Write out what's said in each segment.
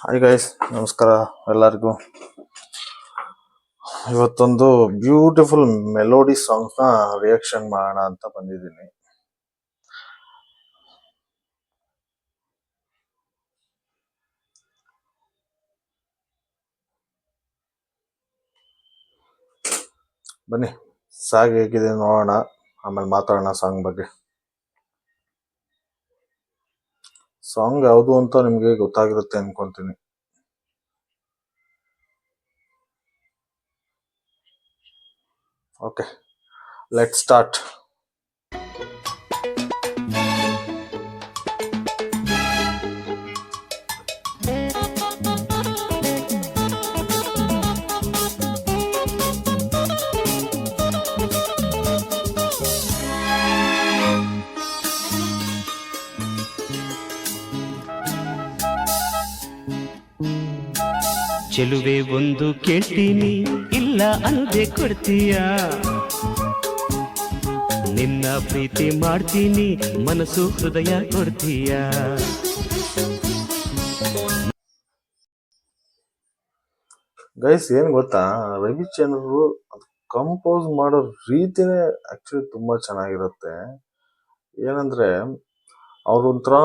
Hi guys, ನಮಸ್ಕಾರ ಎಲ್ಲರಿಗೂ. ಇವತ್ತೊಂದು ಬ್ಯೂಟಿಫುಲ್ ಮೆಲೋಡಿ ಸಾಂಗ್ಸ್ನ ರಿಯಾಕ್ಷನ್ ಮಾಡೋಣ ಅಂತ ಬಂದಿದ್ದೀನಿ. ಬನ್ನಿ, ಸಾಂಗ್ ಹೇಗಿದೆ ನೋಡೋಣ, ಆಮೇಲೆ ಮಾತಾಡೋಣ ಸಾಂಗ್ ಬಗ್ಗೆ. ಸಾಂಗ್ ಯಾವುದು ಅಂತ ನಿಮಗೆ ಗೊತ್ತಾಗಿರುತ್ತೆ ಅನ್ಕೊಂತೀನಿ. Okay, let start. ಚೆಲುವೆ ಒಂದು ಕೇಳ್ತೀನಿ, ಇಲ್ಲ ಅಂದೆ ಕೊಡ್ತೀಯ. ನಿನ್ನ ಪ್ರೀತಿ ಮಾಡ್ತೀನಿ, ಮನಸ್ಸು ಹೃದಯ ಕೊಡ್ತೀಯ. ಗೈಸ್, ಏನ್ ಗೊತ್ತಾ, ರವಿಚಂದ್ರರು ಕಂಪೋಸ್ ಮಾಡೋ ರೀತಿನೇ ಆಕ್ಚುಲಿ ತುಂಬಾ ಚೆನ್ನಾಗಿರುತ್ತೆ. ಏನಂದ್ರೆ ಅವ್ರ ಒಂಥರ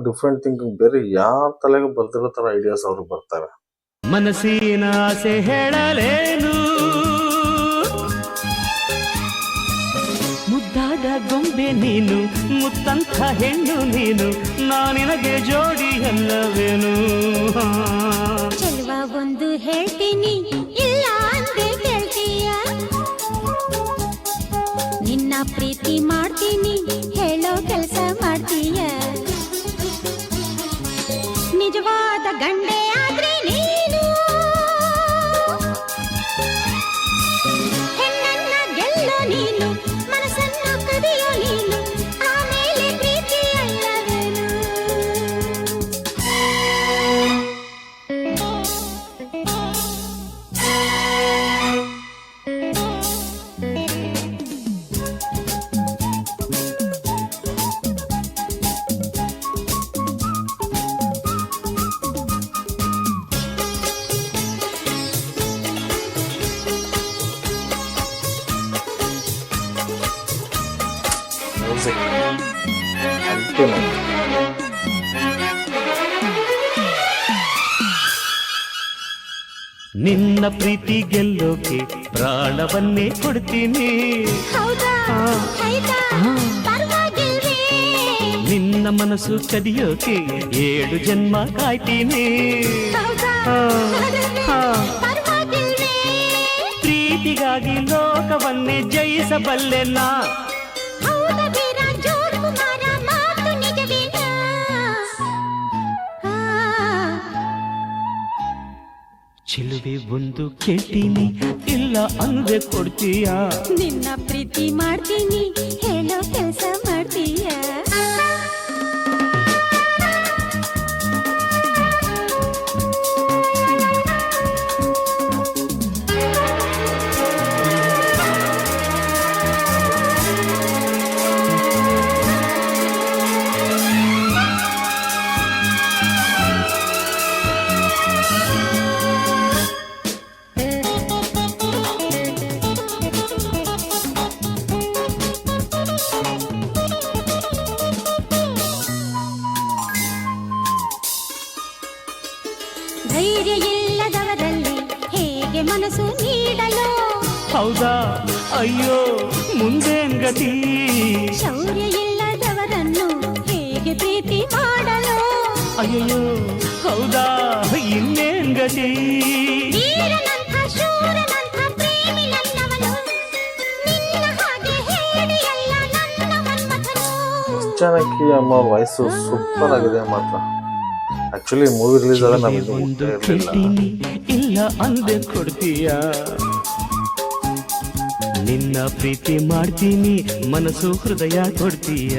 ಡಿಫ್ರೆಂಟ್ ಥಿಂಕಿಂಗ್, ಬೇರೆ ಯಾರ ತಲೆಗೆ ಬರ್ದಿರೋ ತರ ಐಡಿಯಾಸ್ ಅವ್ರಿಗೆ ಬರ್ತವೆ. ಮನಸ್ಸಿನ ಆಸೆ ಹೇಳಲೇನು, ಮುದ್ದಾದ ಗೊಂಬೆ ನೀನು, ಮುತ್ತಂಥ ಹೆಣ್ಣು ನೀನು, ನಾನಿನಗೆ ಜೋಡಿ ಅಲ್ಲವೇನು. ಚೆಲುವ ಒಂದು ಹೇಳ್ತೀನಿ, ಇಲ್ಲ ಅಂದೆ ಕೇಳ್ತೀಯ. ನಿನ್ನ ಪ್ರೀತಿ ಮಾಡ್ತೀನಿ, ಹೇಳೋ ಕೆಲಸ ಮಾಡ್ತೀಯ. ನಿಜವಾದ ಗಂಡೆ ಆದ್ರೆ ನೀನು, ಹೆಣ್ಣನ್ನ ಗೆಲ್ಲೋ ನೀನು, ಮನಸ್ಸನ್ನ ಕದಿಯೋ ನೀನು, ಆಮೇಲೆ ಪ್ರೀತಿ ಅಲ್ಲವೇನು. Music ultimate. ನಿನ್ನ ಪ್ರೀತಿ ಗೆಲ್ಲೋಕೆ ಪ್ರಾಣವನ್ನೇ ಕೊಡ್ತೀನಿ. ಹೌದಾ ಹೈದಾ ಪರವಾಗಿಲ್ವೇ, ನಿನ್ನ ಮನಸ್ಸು ಕದಿಯೋಕೆ 7 ಜನ್ಮ ಕಾಯ್ತೀನಿ. ಹೌದಾ ಪರವಾಗಿಲ್ವೇ, ಪ್ರೀತಿಗಾಗಿ ಲೋಕವನ್ನೇ ಜಯಿಸಬಲ್ಲೆ ನಾ. ಹೌದಾ ವೀರ ಜೋರ್ ಕುಮಾರ, ಮಾತು ನಿಜವೇನಾ. ಚೆಲುವೆ ಒಂದು ಕೇಳ್ತೀನಿ, ಇಲ್ಲ ಅಂದೆ ಕೊಡ್ತೀಯ. ನಿನ್ನ ಪ್ರೀತಿ ಮಾಡ್ತೀನಿ, ಹೇಳೋ ಕೆಲಸ ಮಾಡ್ತೀಯ. ಧೈರ್ಯ ಇಲ್ಲದವರಲ್ಲಿ ಹೇಗೆ ಮನಸ್ಸು ನೀಡಲು, ಹೌದಾ ಅಯ್ಯೋ ಮುಂದೇನ್ ಗತಿ. ಶೌರ್ಯ ಇಲ್ಲದವರನ್ನು ಹೇಗೆ ಪ್ರೀತಿ ಮಾಡಲು, ಅಯ್ಯೋ ಹೌದಾ ಇನ್ನೇನ್ ಗತಿ. ವೀರನಂಥ ಶೂರನಂಥ ಪ್ರೇಮಿ ನನ್ನವನು, ನಿನ್ನ ಹಾಗೆ ಹೇಳಿಯಲ್ಲ ನನ್ನ ಮನ್ಮಥನು. ಜಾನಕಿ ಅಮ್ಮ ವಾಯ್ಸು ಸೂಪರ್ ಆಗಿದೆ ಮಾತ್ರ. ಆಕ್ಚುಲಿ ಮೂವಿ ರಿಲೀಸ್ ಆದ ನಮಗೆ ಒಂದು ಕೇಳ್ತೀನಿ, ಇಲ್ಲ ಅಂದೆ ಕೊಡ್ತೀಯ. ನಿನ್ನ ಪ್ರೀತಿ ಮಾಡ್ತೀನಿ, ಮನಸ್ಸು ಹೃದಯ ಕೊಡ್ತೀಯ.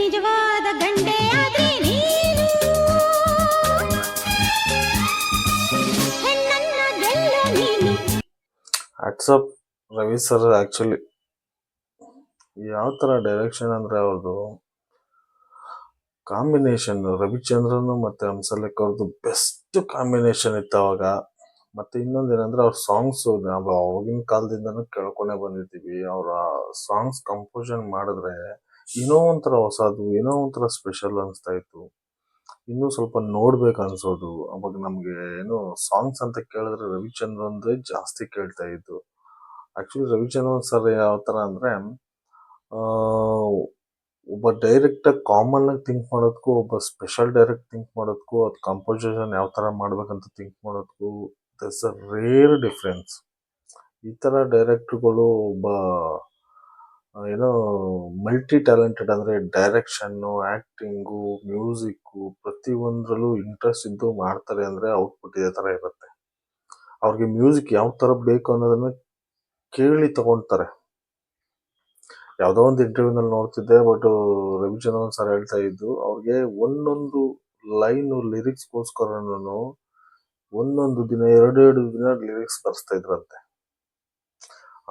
ನಿಜವಾದ ಗಂಡೆ ಆದ್ರೆ ನೀನು, ಹೆಣ್ಣನ್ನ ಗೆಲ್ಲೋ ನೀನು. ವಾಟ್ಸಪ್ ರವಿ ಸರ್ ಆಕ್ಚುಲಿ ಯಾವ ತರ ಡೈರೆಕ್ಷನ್ ಅಂದ್ರೆ ಅವ್ರದ್ದು ಕಾಂಬಿನೇಷನ್ ರವಿಚಂದ್ರನ್ ಮತ್ತೆ ಹಂಸಲೇಖ ಅವ್ರದ್ದು ಬೆಸ್ಟ್ ಕಾಂಬಿನೇಷನ್ ಇತ್ತು ಅವಾಗ. ಮತ್ತೆ ಇನ್ನೊಂದೇನಂದ್ರೆ ಅವ್ರ ಸಾಂಗ್ಸ್ ನಾವು ಅವಾಗಿನ ಕಾಲದಿಂದನೂ ಕೇಳ್ಕೊಂಡೇ ಬಂದಿದ್ದೀವಿ. ಅವರ ಸಾಂಗ್ಸ್ ಕಂಪೋಸನ್ ಮಾಡಿದ್ರೆ ಏನೋ ಒಂಥರ ಹೊಸದು, ಏನೋ ಒಂಥರ ಸ್ಪೆಷಲ್ ಅನಿಸ್ತಾ ಇತ್ತು. ಇನ್ನೂ ಸ್ವಲ್ಪ ನೋಡ್ಬೇಕು ಅನ್ಸೋದು. ಅವಾಗ ನಮ್ಗೆ ಏನು ಸಾಂಗ್ಸ್ ಅಂತ ಕೇಳಿದ್ರೆ ರವಿಚಂದ್ರನ್ದೇ ಜಾಸ್ತಿ ಕೇಳ್ತಾ ಇದ್ದು. ಆಕ್ಚುಲಿ ರವಿಚಂದ್ರನ್ ಸರ್ ಯಾವ ತರ ಅಂದ್ರೆ ಆ, ಒಬ್ಬ ಡೈರೆಕ್ಟರ್ ಕಾಮನ್ ಆಗಿ ಥಿಂಕ್ ಮಾಡೋದಕ್ಕೂ, ಒಬ್ಬ ಸ್ಪೆಷಲ್ ಡೈರೆಕ್ಟ್ ಥಿಂಕ್ ಮಾಡೋದಕ್ಕೂ, ಅದು ಕಂಪೋಸಿಷನ್ ಯಾವ ತರ ಮಾಡ್ಬೇಕಂತ ಥಿಂಕ್ ಮಾಡೋದಕ್ಕೂ ದರ್ಸ್ ಅ ರೇರ್ ಡಿಫ್ರೆನ್ಸ್. ಈ ತರ ಡೈರೆಕ್ಟರ್ಗಳು ಒಬ್ಬ ಏನೋ ಮಲ್ಟಿ ಟ್ಯಾಲೆಂಟೆಡ್, ಅಂದ್ರೆ ಡೈರೆಕ್ಷನ್ನು, ಆಕ್ಟಿಂಗು, ಮ್ಯೂಸಿಕ್ಕು ಪ್ರತಿಯೊಂದ್ರಲ್ಲೂ ಇಂಟ್ರೆಸ್ಟ್ ಇದ್ದು ಮಾಡ್ತಾರೆ ಅಂದ್ರೆ ಔಟ್ಪುಟ್ ಇದೇ ತರ ಇರುತ್ತೆ. ಅವ್ರಿಗೆ ಮ್ಯೂಸಿಕ್ ಯಾವ ತರ ಬೇಕು ಅನ್ನೋದನ್ನ ಕೇಳಿ ತಗೊಳ್ತಾರೆ. ಯಾವುದೋ ಒಂದು ಇಂಟರ್ವ್ಯೂನಲ್ಲಿ ನೋಡ್ತಿದ್ದೆ, ಬಟ್ ರವಿಚಂದ್ರನ್ ಸರ್ ಹೇಳ್ತಾ ಇದ್ದು ಅವ್ರಿಗೆ ಒಂದೊಂದು ಲೈನು ಲಿರಿಕ್ಸ್ಗೋಸ್ಕರನು ಒಂದೊಂದು ದಿನ 2 ದಿನ ಲಿರಿಕ್ಸ್ ಬರ್ಸ್ತಾ ಇದ್ರಂತೆ.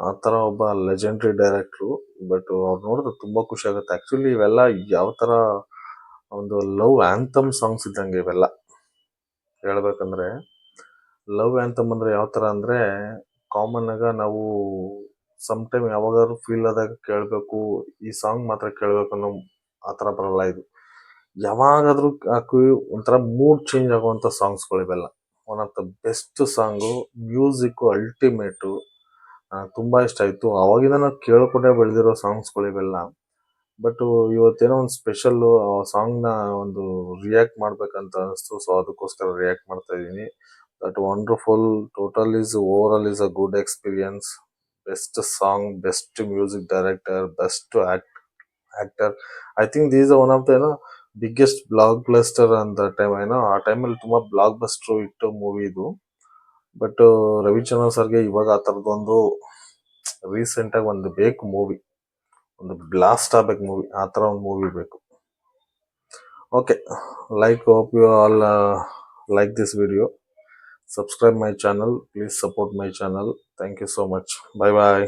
ಆ ಥರ ಒಬ್ಬ ಲೆಜೆಂಡ್ರಿ ಡೈರೆಕ್ಟ್ರು. ಬಟ್ ಅವ್ರು ನೋಡಿದ್ರೆ ತುಂಬ ಖುಷಿ ಆಗುತ್ತೆ. ಆ್ಯಕ್ಚುಲಿ ಇವೆಲ್ಲ ಯಾವ ಥರ ಒಂದು ಲವ್ ಆ್ಯಂಥಮ್ ಸಾಂಗ್ಸ್ ಇದ್ದಂಗೆ ಇವೆಲ್ಲ. ಹೇಳ್ಬೇಕಂದ್ರೆ ಲವ್ ಆ್ಯಂಥಮ್ ಅಂದರೆ ಯಾವ ಥರ ಅಂದರೆ, ಕಾಮನ್ ಆಗ ನಾವು ಸಮ್ ಟೈಮ್ ಯಾವಾಗಾದ್ರೂ ಫೀಲ್ ಆದಾಗ ಕೇಳಬೇಕು, ಈ ಸಾಂಗ್ ಮಾತ್ರ ಕೇಳಬೇಕು ಅನ್ನೋ ಆ ಥರ ಬರಲ್ಲ ಇದು. ಯಾವಾಗಾದ್ರೂ ಹಾಕಿ ಒಂಥರ ಮೂಡ್ ಚೇಂಜ್ ಆಗುವಂಥ ಸಾಂಗ್ಸ್ಗಳು ಇವೆಲ್ಲ. One of the best song, music ultimate. ತುಂಬ ಇಷ್ಟ ಆಯಿತು. ಅವಾಗಿಂದ ನಾವು ಕೇಳ್ಕೊಂಡೇ ಬೆಳೆದಿರೋ ಸಾಂಗ್ಸ್ಗಳು ಇವೆಲ್ಲ. ಬಟ್ ಇವತ್ತೇನೋ ಒಂದು ಸ್ಪೆಷಲ್ಲು ಆ ಸಾಂಗ್ನ ಒಂದು ರಿಯಾಕ್ಟ್ ಮಾಡ್ಬೇಕಂತ ಅನಿಸ್ತು. ಸೊ ಅದಕ್ಕೋಸ್ಕರ ರಿಯಾಕ್ಟ್ ಮಾಡ್ತಾ ಇದ್ದೀನಿ. That wonderful, total is over all is a good experience. Best song, best music director, best actor. I think these one of the ಏನೋ ಬಿಗ್ಗೆಸ್ಟ್ ಬ್ಲಾಕ್ ಬಸ್ಟರ್ ಅಂತ ಟೈಮ್. ಏನೋ ಆ ಟೈಮಲ್ಲಿ ತುಂಬ ಬ್ಲಾಕ್ ಬಸ್ಟರ್ ಇಟ್ಟು ಮೂವಿ ಇದು. ಬಟ್ ರವಿಚಂದ್ರನ್ ಸರ್ಗೆ ಇವಾಗ ಆ ಥರದೊಂದು ರೀಸೆಂಟಾಗಿ ಒಂದು ಬೇಕು ಮೂವಿ, ಒಂದು ಬ್ಲಾಸ್ಟ್ ಆಗ್ಬೇಕು ಮೂವಿ, ಆ ಥರ ಒಂದು ಮೂವಿ ಬೇಕು. Okay, hope you all like this video. Subscribe my channel, please support my channel. Thank you so much. Bye bye.